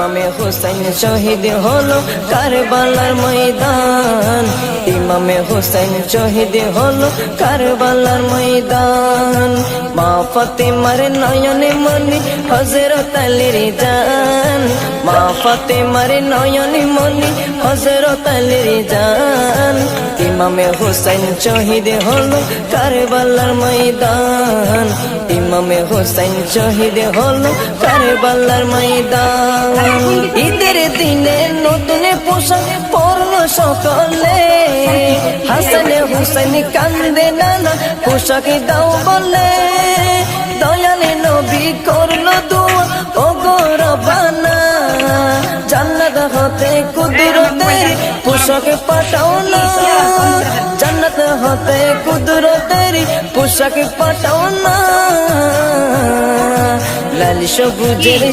ইমামে হুসাইন শহীদ হলো কারবালার ময়দান, ইমামে হুসাইন শহীদ হলো কারবালার ময়দান। মা ফাতেমার নয়নে মনি হযরত আলীর জান, মা ফাতেমার নয়নে মনি হযরত আলীর জান। ইমামে হুসাইন শহীদ হলো কারবালার ময়দান, ইমামে হুসাইন শহীদ হলো কারবালার ময়দান। ঈদের দিনে নতুন পোশাক পরলো সকলে, হাসান হুসাইন কান্দে নানা পোশাক দাও বলে। দয়াল নবী করলো দোয়া ও গো রব্বানা, জান্নাত হতে কুদরতের পোশাক পাঠাও না, জান্নাত হতে কুদরতের পোশাক পাঠাও না। লাল সবুজের